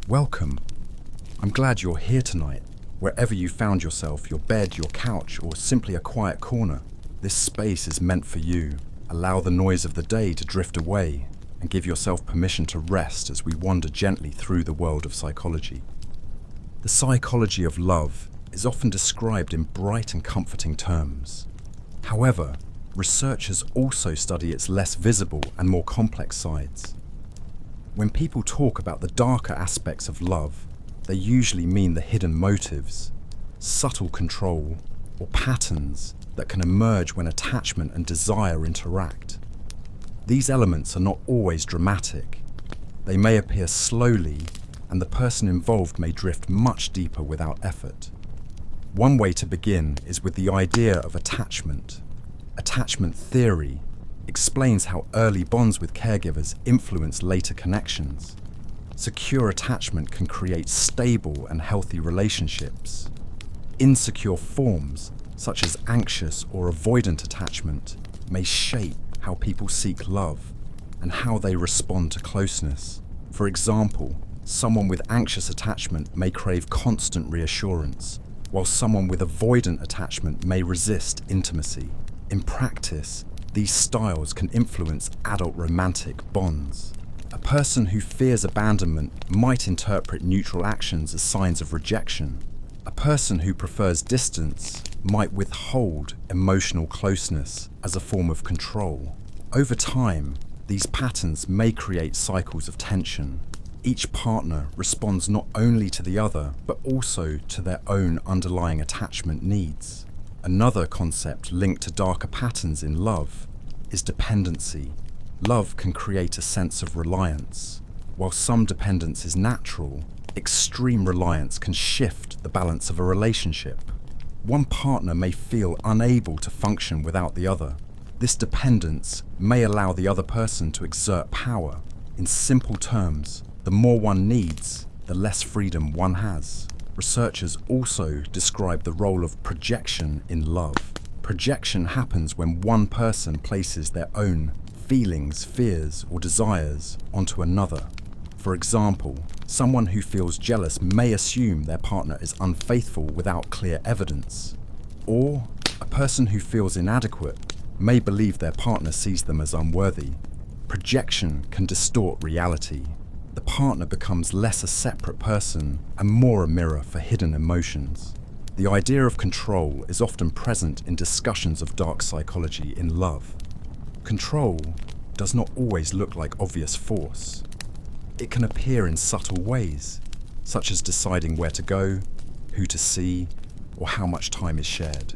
Welcome. I'm glad you're here tonight. Wherever you found yourself, your bed, your couch, or simply a quiet corner, this space is meant for you. Allow the noise of the day to drift away and give yourself permission to rest as we wander gently through the world of psychology. The psychology of love is often described in bright and comforting terms. However, researchers also study its less visible and more complex sides. When people talk about the darker aspects of love, they usually mean the hidden motives, subtle control, or patterns that can emerge when attachment and desire interact. These elements are not always dramatic. They may appear slowly, and the person involved may drift much deeper without effort. One way to begin is with the idea of attachment. Attachment theory explains how early bonds with caregivers influence later connections. Secure attachment can create stable and healthy relationships. Insecure forms, such as anxious or avoidant attachment, may shape how people seek love and how they respond to closeness. For example, someone with anxious attachment may crave constant reassurance, while someone with avoidant attachment may resist intimacy. In practice, these styles can influence adult romantic bonds. A person who fears abandonment might interpret neutral actions as signs of rejection. A person who prefers distance might withhold emotional closeness as a form of control. Over time, these patterns may create cycles of tension. Each partner responds not only to the other, but also to their own underlying attachment needs. Another concept linked to darker patterns in love is dependency. Love can create a sense of reliance. While some dependence is natural, extreme reliance can shift the balance of a relationship. One partner may feel unable to function without the other. This dependence may allow the other person to exert power. In simple terms, the more one needs, the less freedom one has. Researchers also describe the role of projection in love. Projection happens when one person places their own feelings, fears, or desires onto another. For example, someone who feels jealous may assume their partner is unfaithful without clear evidence. Or a person who feels inadequate may believe their partner sees them as unworthy. Projection can distort reality. The partner becomes less a separate person and more a mirror for hidden emotions. The idea of control is often present in discussions of dark psychology in love. Control does not always look like obvious force. It can appear in subtle ways, such as deciding where to go, who to see, or how much time is shared.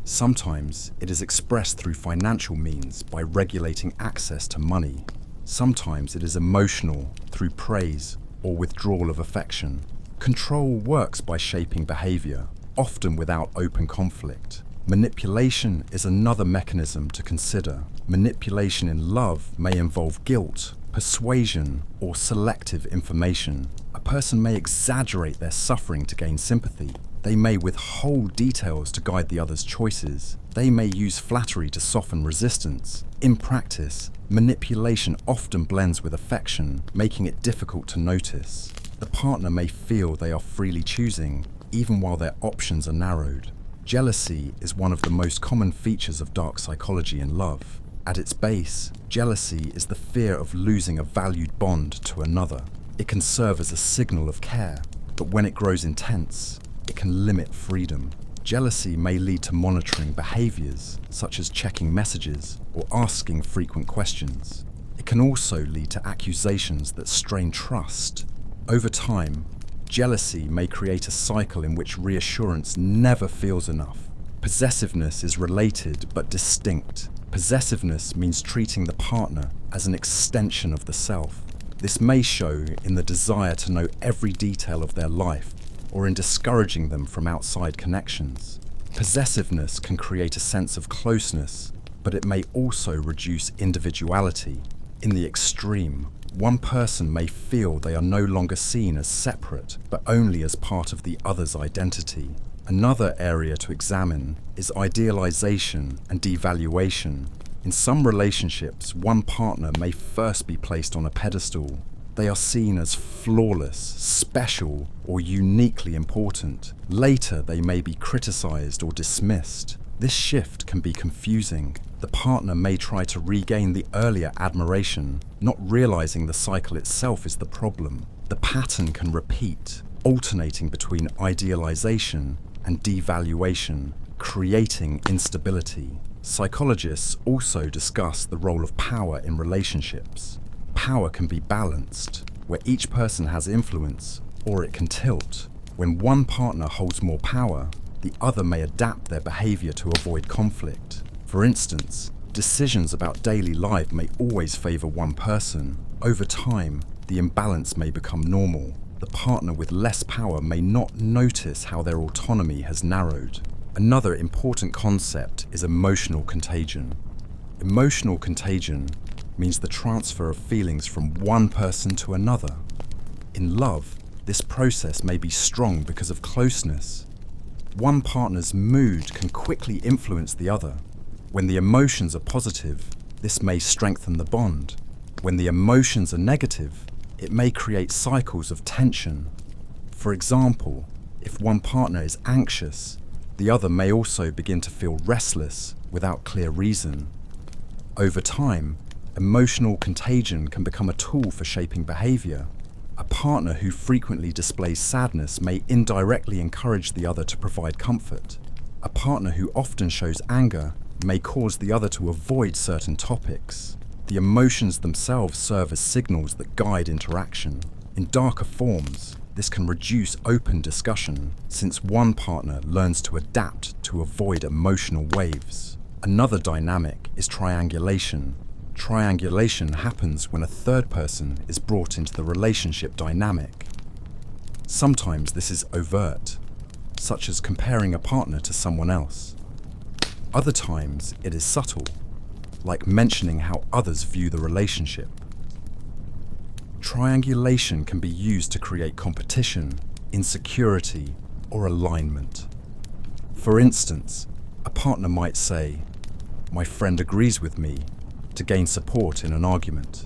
Sometimes it is expressed through financial means by regulating access to money. Sometimes it is emotional through praise or withdrawal of affection. Control works by shaping behavior, often without open conflict. Manipulation is another mechanism to consider. Manipulation in love may involve guilt, persuasion, or selective information. A person may exaggerate their suffering to gain sympathy. They may withhold details to guide the other's choices. They may use flattery to soften resistance. In practice, manipulation often blends with affection, making it difficult to notice. The partner may feel they are freely choosing, even while their options are narrowed. Jealousy is one of the most common features of dark psychology in love. At its base, jealousy is the fear of losing a valued bond to another. It can serve as a signal of care, but when it grows intense, it can limit freedom. Jealousy may lead to monitoring behaviors, such as checking messages or asking frequent questions. It can also lead to accusations that strain trust. Over time, jealousy may create a cycle in which reassurance never feels enough. Possessiveness is related but distinct. Possessiveness means treating the partner as an extension of the self. This may show in the desire to know every detail of their life, or in discouraging them from outside connections. Possessiveness can create a sense of closeness, but it may also reduce individuality. In the extreme, one person may feel they are no longer seen as separate, but only as part of the other's identity. Another area to examine is idealization and devaluation. In some relationships, one partner may first be placed on a pedestal. They are seen as flawless, special, or uniquely important. Later, they may be criticized or dismissed. This shift can be confusing. The partner may try to regain the earlier admiration, not realizing the cycle itself is the problem. The pattern can repeat, alternating between idealization and devaluation, creating instability. Psychologists also discuss the role of power in relationships. Power can be balanced, where each person has influence, or it can tilt. When one partner holds more power, the other may adapt their behavior to avoid conflict. For instance, decisions about daily life may always favor one person. Over time, the imbalance may become normal. The partner with less power may not notice how their autonomy has narrowed. Another important concept is emotional contagion. Emotional contagion means the transfer of feelings from one person to another. In love, this process may be strong because of closeness. One partner's mood can quickly influence the other. When the emotions are positive, this may strengthen the bond. When the emotions are negative, it may create cycles of tension. For example, if one partner is anxious, the other may also begin to feel restless without clear reason. Over time, emotional contagion can become a tool for shaping behavior. A partner who frequently displays sadness may indirectly encourage the other to provide comfort. A partner who often shows anger may cause the other to avoid certain topics. The emotions themselves serve as signals that guide interaction. In darker forms, this can reduce open discussion, since one partner learns to adapt to avoid emotional waves. Another dynamic is triangulation. Triangulation happens when a third person is brought into the relationship dynamic. Sometimes this is overt, such as comparing a partner to someone else. Other times it is subtle, like mentioning how others view the relationship. Triangulation can be used to create competition, insecurity, or alignment. For instance, a partner might say, "My friend agrees with me," to gain support in an argument.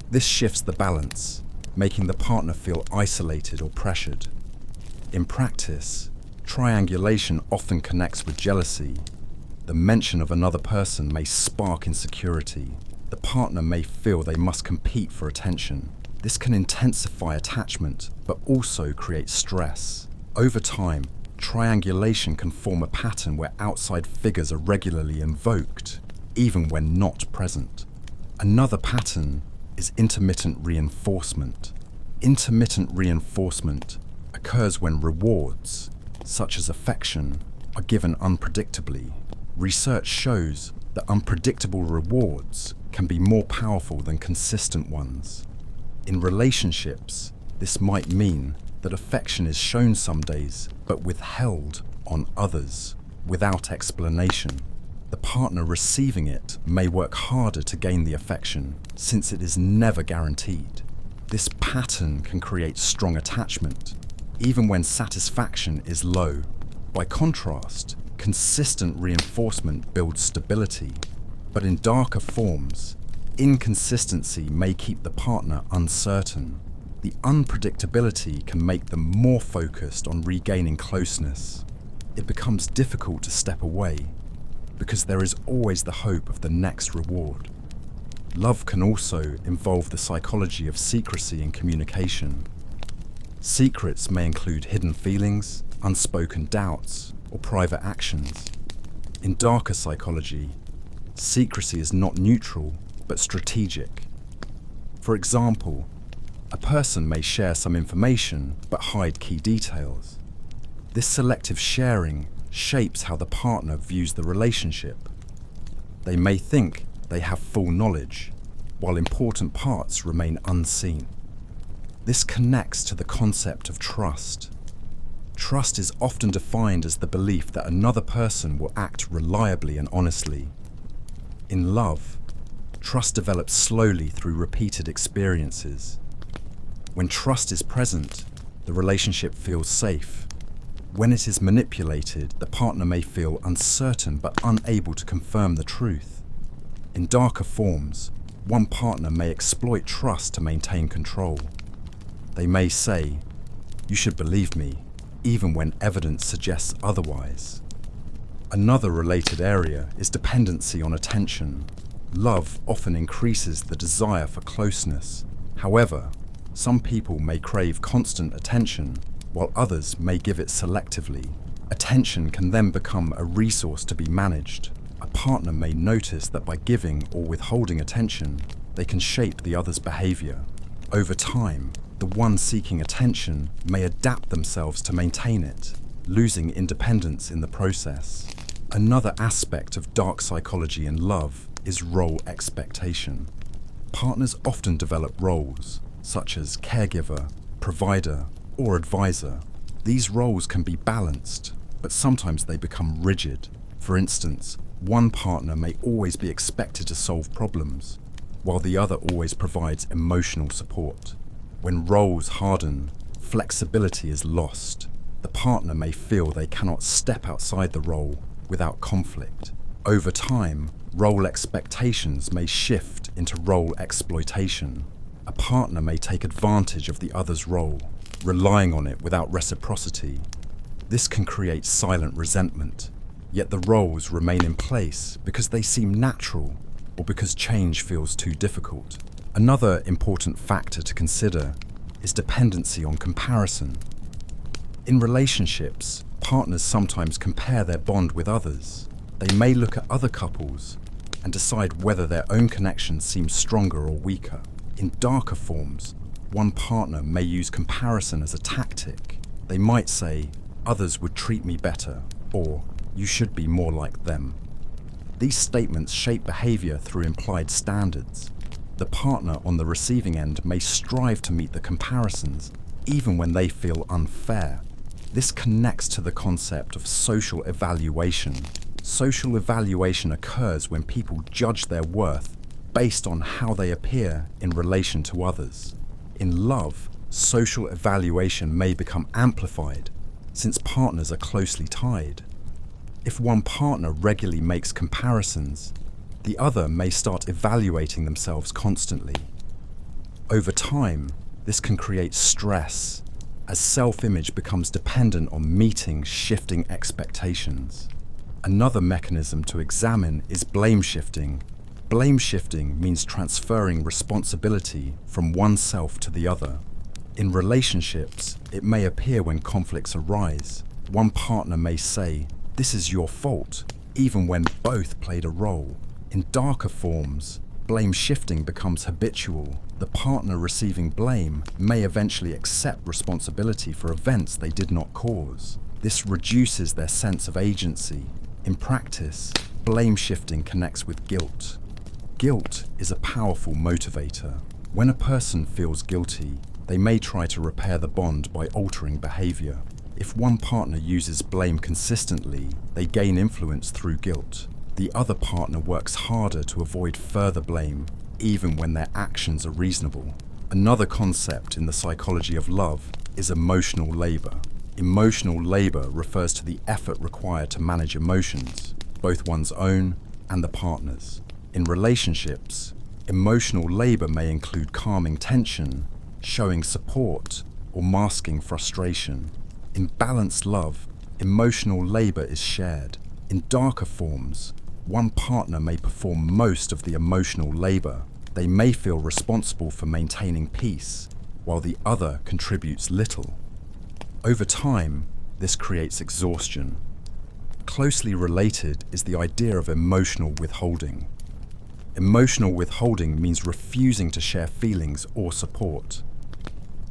This shifts the balance, making the partner feel isolated or pressured. In practice, triangulation often connects with jealousy. The mention of another person may spark insecurity. The partner may feel they must compete for attention. This can intensify attachment, but also create stress. Over time, triangulation can form a pattern where outside figures are regularly invoked, even when not present. Another pattern is intermittent reinforcement. Intermittent reinforcement occurs when rewards, such as affection, are given unpredictably. Research shows that unpredictable rewards can be more powerful than consistent ones. In relationships, this might mean that affection is shown some days, but withheld on others, without explanation. The partner receiving it may work harder to gain the affection, since it is never guaranteed. This pattern can create strong attachment, even when satisfaction is low. By contrast, consistent reinforcement builds stability, but in darker forms, inconsistency may keep the partner uncertain. The unpredictability can make them more focused on regaining closeness. It becomes difficult to step away, because there is always the hope of the next reward. Love can also involve the psychology of secrecy in communication. Secrets may include hidden feelings, unspoken doubts, or private actions. In darker psychology, secrecy is not neutral, but strategic. For example, a person may share some information but hide key details. This selective sharing shapes how the partner views the relationship. They may think they have full knowledge, while important parts remain unseen. This connects to the concept of trust. Trust is often defined as the belief that another person will act reliably and honestly. In love, trust develops slowly through repeated experiences. When trust is present, the relationship feels safe. When it is manipulated, the partner may feel uncertain but unable to confirm the truth. In darker forms, One partner may exploit trust to maintain control. They may say, "You should believe me," even when evidence suggests otherwise. Another related area is dependency on attention. Love often increases the desire for closeness. However, some people may crave constant attention, while others may give it selectively. Attention can then become a resource to be managed. A partner may notice that by giving or withholding attention, they can shape the other's behavior. Over time, the one seeking attention may adapt themselves to maintain it, losing independence in the process. Another aspect of dark psychology in love is role expectation. Partners often develop roles, such as caregiver, provider, or advisor. These roles can be balanced, but sometimes they become rigid. For instance, one partner may always be expected to solve problems, while the other always provides emotional support. When roles harden, flexibility is lost. The partner may feel they cannot step outside the role without conflict. Over time, role expectations may shift into role exploitation. A partner may take advantage of the other's role, relying on it without reciprocity. This can create silent resentment, yet the roles remain in place because they seem natural or because change feels too difficult. Another important factor to consider is dependency on comparison. In relationships, partners sometimes compare their bond with others. They may look at other couples and decide whether their own connection seems stronger or weaker. In darker forms, one partner may use comparison as a tactic. They might say, "Others would treat me better," or "You should be more like them." These statements shape behavior through implied standards. The partner on the receiving end may strive to meet the comparisons, even when they feel unfair. This connects to the concept of social evaluation. Social evaluation occurs when people judge their worth based on how they appear in relation to others. In love, social evaluation may become amplified since partners are closely tied. If one partner regularly makes comparisons, the other may start evaluating themselves constantly. Over time, this can create stress as self-image becomes dependent on meeting shifting expectations. Another mechanism to examine is blame shifting. Blame shifting means transferring responsibility from oneself to the other. In relationships, it may appear when conflicts arise. One partner may say, "This is your fault," even when both played a role. In darker forms, blame shifting becomes habitual. The partner receiving blame may eventually accept responsibility for events they did not cause. This reduces their sense of agency. In practice, blame shifting connects with guilt. Guilt is a powerful motivator. When a person feels guilty, they may try to repair the bond by altering behavior. If one partner uses blame consistently, they gain influence through guilt. The other partner works harder to avoid further blame, even when their actions are reasonable. Another concept in the psychology of love is emotional labor. Emotional labor refers to the effort required to manage emotions, both one's own and the partner's. In relationships, emotional labor may include calming tension, showing support, or masking frustration. In balanced love, emotional labor is shared. In darker forms, one partner may perform most of the emotional labor. They may feel responsible for maintaining peace, while the other contributes little. Over time, this creates exhaustion. Closely related is the idea of emotional withholding. Emotional withholding means refusing to share feelings or support.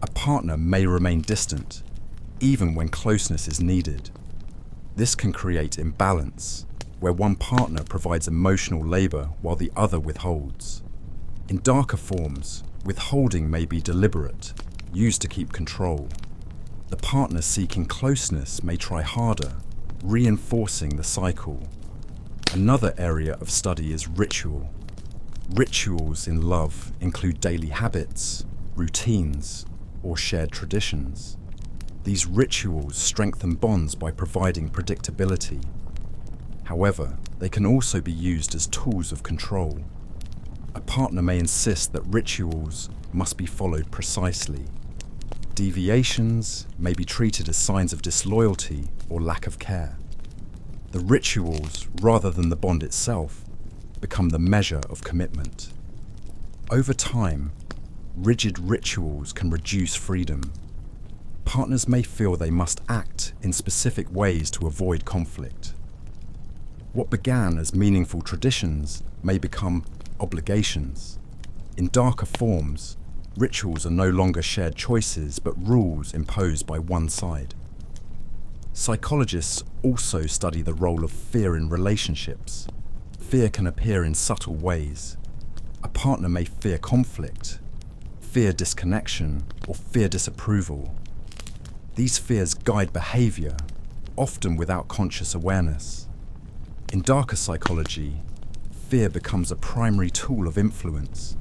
A partner may remain distant, even when closeness is needed. This can create imbalance, where one partner provides emotional labor while the other withholds. In darker forms, withholding may be deliberate, used to keep control. The partner seeking closeness may try harder, reinforcing the cycle. Another area of study is ritual. Rituals in love include daily habits, routines, or shared traditions. These rituals strengthen bonds by providing predictability. However, they can also be used as tools of control. A partner may insist that rituals must be followed precisely. Deviations may be treated as signs of disloyalty or lack of care. The rituals, rather than the bond itself, become the measure of commitment. Over time, rigid rituals can reduce freedom. Partners may feel they must act in specific ways to avoid conflict. What began as meaningful traditions may become obligations. In darker forms, rituals are no longer shared choices but rules imposed by one side. Psychologists also study the role of fear in relationships. Fear can appear in subtle ways. A partner may fear conflict, fear disconnection, or fear disapproval. These fears guide behavior, often without conscious awareness. In darker psychology, fear becomes a primary tool of influence.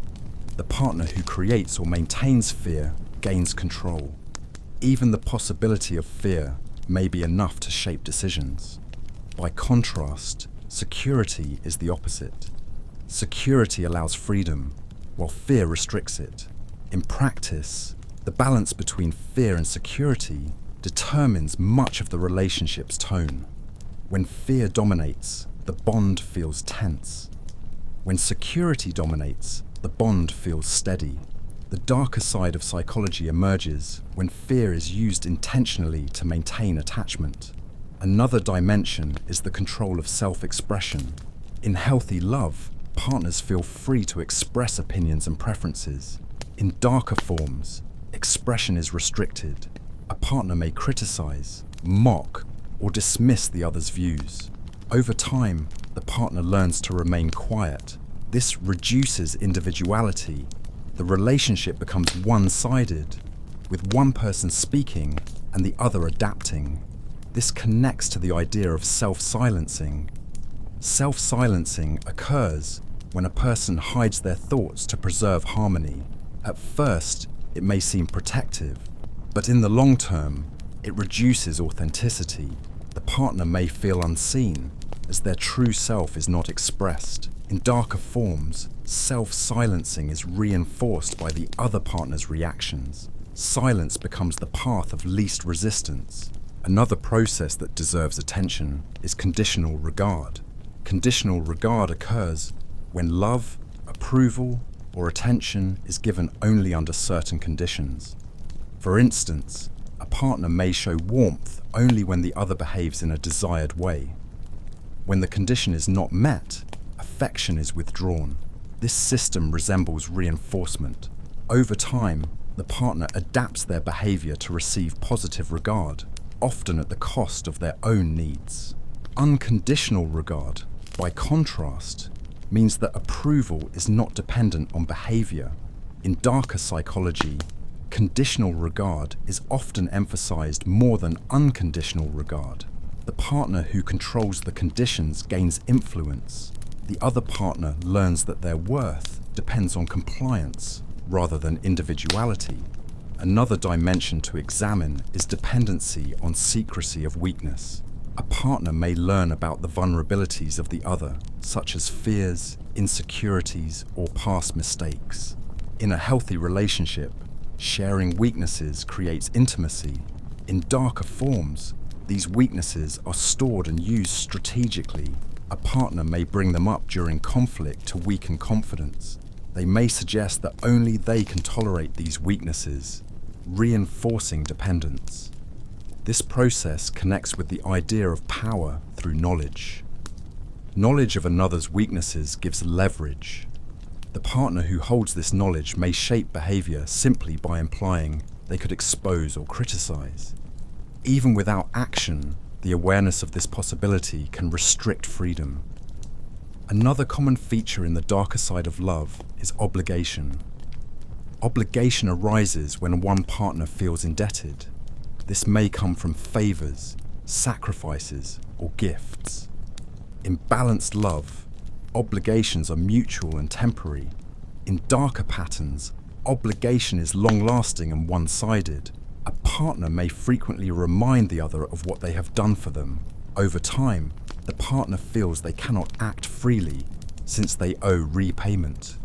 The partner who creates or maintains fear gains control. Even the possibility of fear may be enough to shape decisions. By contrast, security is the opposite. Security allows freedom, while fear restricts it. In practice, the balance between fear and security determines much of the relationship's tone. When fear dominates, the bond feels tense. When security dominates, the bond feels steady. The darker side of psychology emerges when fear is used intentionally to maintain attachment. Another dimension is the control of self-expression. In healthy love, partners feel free to express opinions and preferences. In darker forms, expression is restricted. A partner may criticize, mock, or dismiss the other's views. Over time, the partner learns to remain quiet. This reduces individuality. The relationship becomes one-sided, with one person speaking and the other adapting. This connects to the idea of self-silencing. Self-silencing occurs when a person hides their thoughts to preserve harmony. At first, it may seem protective, but in the long term, it reduces authenticity. The partner may feel unseen, as their true self is not expressed. In darker forms, self-silencing is reinforced by the other partner's reactions. Silence becomes the path of least resistance. Another process that deserves attention is conditional regard. Conditional regard occurs when love, approval, or attention is given only under certain conditions. For instance, a partner may show warmth only when the other behaves in a desired way. When the condition is not met, affection is withdrawn. This system resembles reinforcement. Over time, the partner adapts their behavior to receive positive regard, often at the cost of their own needs. Unconditional regard, by contrast, means that approval is not dependent on behavior. In darker psychology, conditional regard is often emphasized more than unconditional regard. The partner who controls the conditions gains influence. The other partner learns that their worth depends on compliance rather than individuality. Another dimension to examine is dependency on secrecy of weakness. A partner may learn about the vulnerabilities of the other, such as fears, insecurities, or past mistakes. In a healthy relationship, sharing weaknesses creates intimacy. In darker forms, these weaknesses are stored and used strategically. A partner may bring them up during conflict to weaken confidence. They may suggest that only they can tolerate these weaknesses, reinforcing dependence. This process connects with the idea of power through knowledge. Knowledge of another's weaknesses gives leverage. The partner who holds this knowledge may shape behavior simply by implying they could expose or criticize. Even without action, the awareness of this possibility can restrict freedom. Another common feature in the darker side of love is obligation. Obligation arises when one partner feels indebted. This may come from favors, sacrifices, or gifts. In balanced love, obligations are mutual and temporary. In darker patterns, obligation is long-lasting and one-sided. A partner may frequently remind the other of what they have done for them. Over time, the partner feels they cannot act freely since they owe repayment.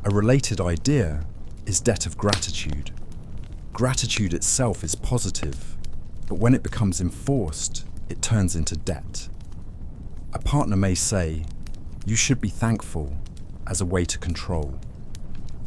A related idea is debt of gratitude. Gratitude itself is positive, but when it becomes enforced, it turns into debt. A partner may say, "You should be thankful," as a way to control.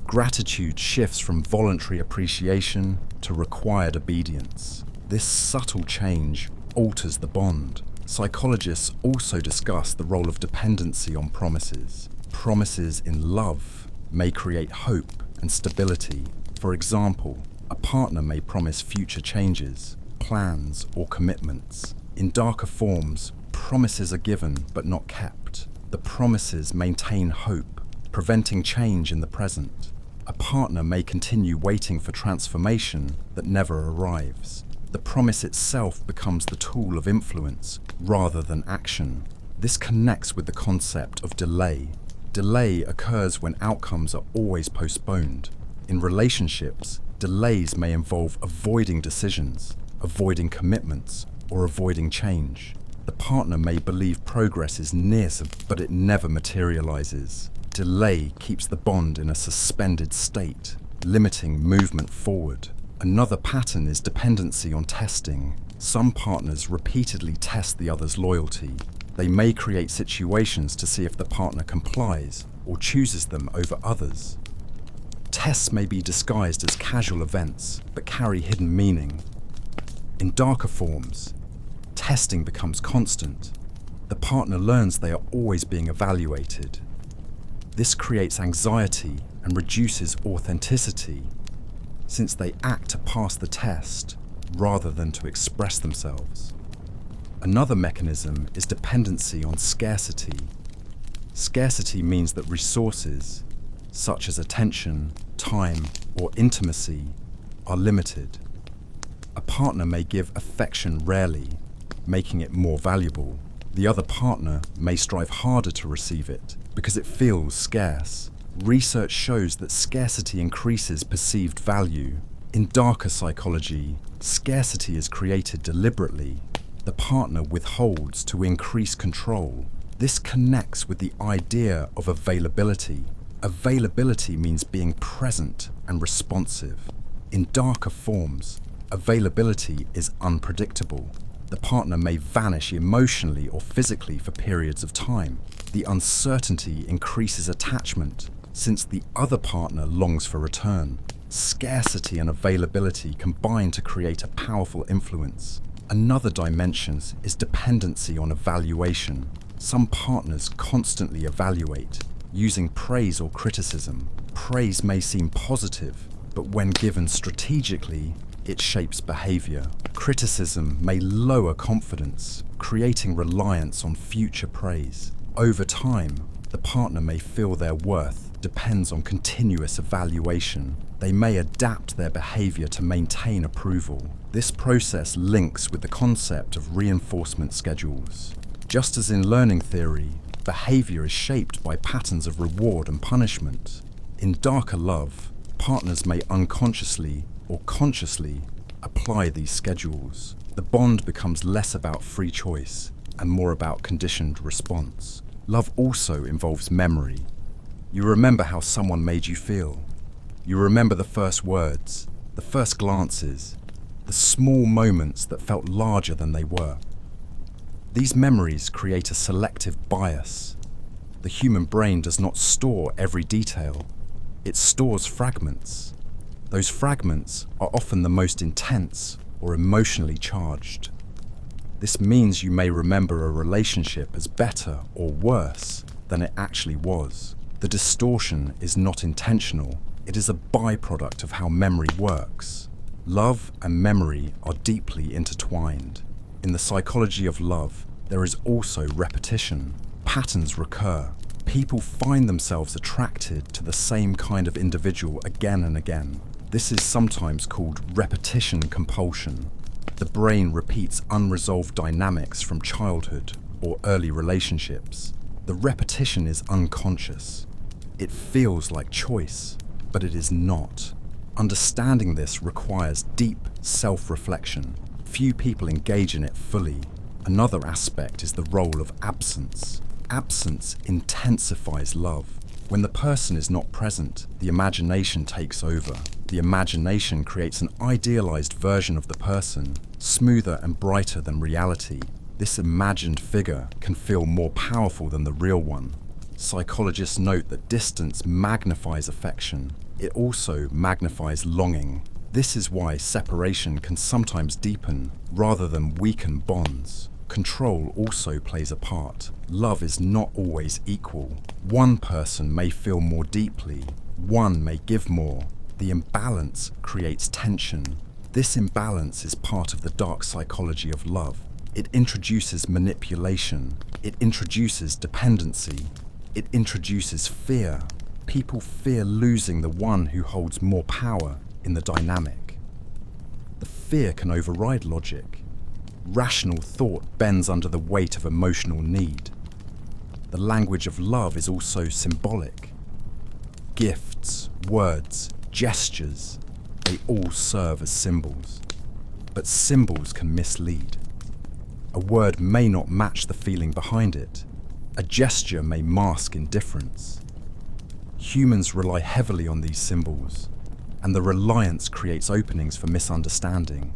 Gratitude shifts from voluntary appreciation to required obedience. This subtle change alters the bond. Psychologists also discuss the role of dependency on promises. Promises in love may create hope and stability. For example, a partner may promise future changes, plans, or commitments. In darker forms, promises are given but not kept. The promises maintain hope, preventing change in the present. A partner may continue waiting for transformation that never arrives. The promise itself becomes the tool of influence rather than action. This connects with the concept of delay. Delay occurs when outcomes are always postponed. In relationships, delays may involve avoiding decisions, avoiding commitments, or avoiding change. The partner may believe progress is near, but it never materializes. Delay keeps the bond in a suspended state, limiting movement forward. Another pattern is dependency on testing. Some partners repeatedly test the other's loyalty. They may create situations to see if the partner complies or chooses them over others. Tests may be disguised as casual events, but carry hidden meaning. In darker forms, testing becomes constant. The partner learns they are always being evaluated. This creates anxiety and reduces authenticity, since they act to pass the test rather than to express themselves. Another mechanism is dependency on scarcity. Scarcity means that resources, such as attention, time, or intimacy, are limited. A partner may give affection rarely, making it more valuable. The other partner may strive harder to receive it because it feels scarce. Research shows that scarcity increases perceived value. In darker psychology, scarcity is created deliberately. The partner withholds to increase control. This connects with the idea of availability. Availability means being present and responsive. In darker forms, availability is unpredictable. The partner may vanish emotionally or physically for periods of time. The uncertainty increases attachment, since the other partner longs for return. Scarcity and availability combine to create a powerful influence. Another dimension is dependency on evaluation. Some partners constantly evaluate, using praise or criticism. Praise may seem positive, but when given strategically, it shapes behavior. Criticism may lower confidence, creating reliance on future praise. Over time, the partner may feel their worth depends on continuous evaluation. They may adapt their behavior to maintain approval. This process links with the concept of reinforcement schedules. Just as in learning theory, behavior is shaped by patterns of reward and punishment. In darker love, partners may unconsciously or consciously apply these schedules. The bond becomes less about free choice and more about conditioned response. Love also involves memory. You remember how someone made you feel. You remember the first words, the first glances, the small moments that felt larger than they were. These memories create a selective bias. The human brain does not store every detail. It stores fragments. Those fragments are often the most intense or emotionally charged. This means you may remember a relationship as better or worse than it actually was. The distortion is not intentional. It is a byproduct of how memory works. Love and memory are deeply intertwined. In the psychology of love, there is also repetition. Patterns recur. People find themselves attracted to the same kind of individual again and again. This is sometimes called repetition compulsion. The brain repeats unresolved dynamics from childhood or early relationships. The repetition is unconscious. It feels like choice, but it is not. Understanding this requires deep self-reflection. Few people engage in it fully. Another aspect is the role of absence. Absence intensifies love. When the person is not present, the imagination takes over. The imagination creates an idealized version of the person, smoother and brighter than reality. This imagined figure can feel more powerful than the real one. Psychologists note that distance magnifies affection. It also magnifies longing. This is why separation can sometimes deepen rather than weaken bonds. Control also plays a part. Love is not always equal. One person may feel more deeply, one may give more. The imbalance creates tension. This imbalance is part of the dark psychology of love. It introduces manipulation. It introduces dependency. It introduces fear. People fear losing the one who holds more power in the dynamic. The fear can override logic. Rational thought bends under the weight of emotional need. The language of love is also symbolic. Gifts, words, gestures, they all serve as symbols. But symbols can mislead. A word may not match the feeling behind it. A gesture may mask indifference. Humans rely heavily on these symbols, and the reliance creates openings for misunderstanding.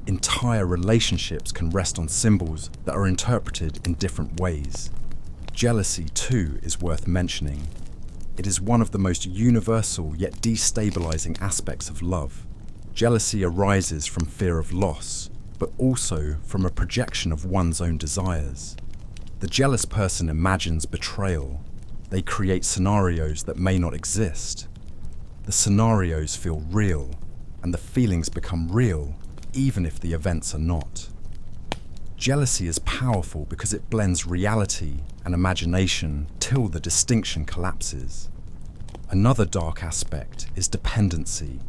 Entire relationships can rest on symbols that are interpreted in different ways. Jealousy, too, is worth mentioning. It is one of the most universal yet destabilizing aspects of love. Jealousy arises from fear of loss, but also from a projection of one's own desires. The jealous person imagines betrayal. They create scenarios that may not exist. The scenarios feel real, and the feelings become real, even if the events are not. Jealousy is powerful because it blends reality and imagination till the distinction collapses. Another dark aspect is dependency.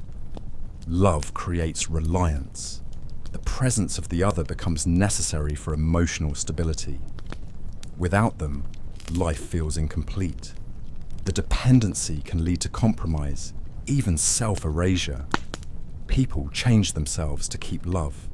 Love creates reliance. The presence of the other becomes necessary for emotional stability. Without them, life feels incomplete. The dependency can lead to compromise, even self-erasure. People change themselves to keep love.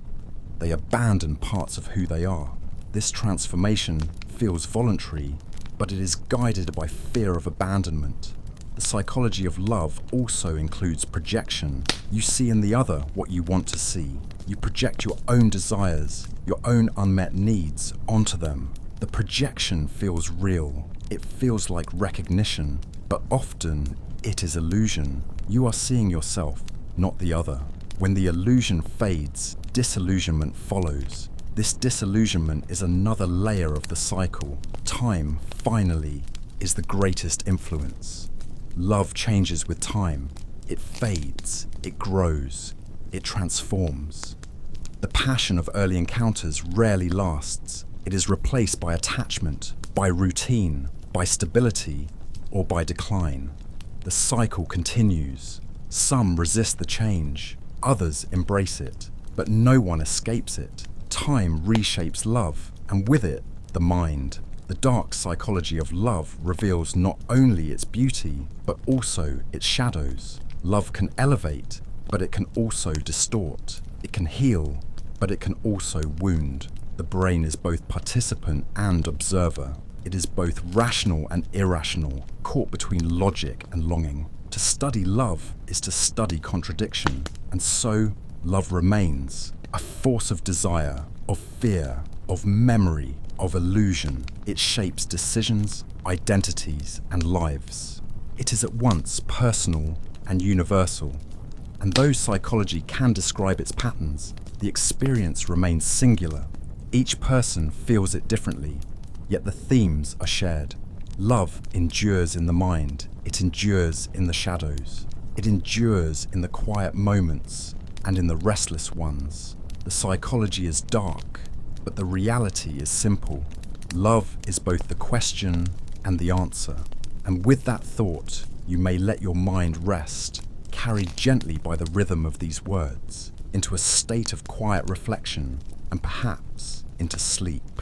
They abandon parts of who they are. This transformation feels voluntary, but it is guided by fear of abandonment. The psychology of love also includes projection. You see in the other what you want to see. You project your own desires, your own unmet needs onto them. The projection feels real. It feels like recognition, but often it is illusion. You are seeing yourself, not the other. When the illusion fades, disillusionment follows. This disillusionment is another layer of the cycle. Time, finally, is the greatest influence. Love changes with time. It fades, it grows, it transforms. The passion of early encounters rarely lasts. It is replaced by attachment, by routine, by stability, or by decline. The cycle continues. Some resist the change, others embrace it, but no one escapes it. Time reshapes love, and with it, the mind. The dark psychology of love reveals not only its beauty, but also its shadows. Love can elevate, but it can also distort. It can heal, but it can also wound. The brain is both participant and observer. It is both rational and irrational, caught between logic and longing. To study love is to study contradiction, and so love remains a force of desire, of fear, of memory, of illusion. It shapes decisions, identities, and lives. It is at once personal and universal. And though psychology can describe its patterns, the experience remains singular. Each person feels it differently, yet the themes are shared. Love endures in the mind. It endures in the shadows. It endures in the quiet moments and in the restless ones. The psychology is dark, but the reality is simple. Love is both the question and the answer. And with that thought, you may let your mind rest, carried gently by the rhythm of these words, into a state of quiet reflection, and perhaps into sleep.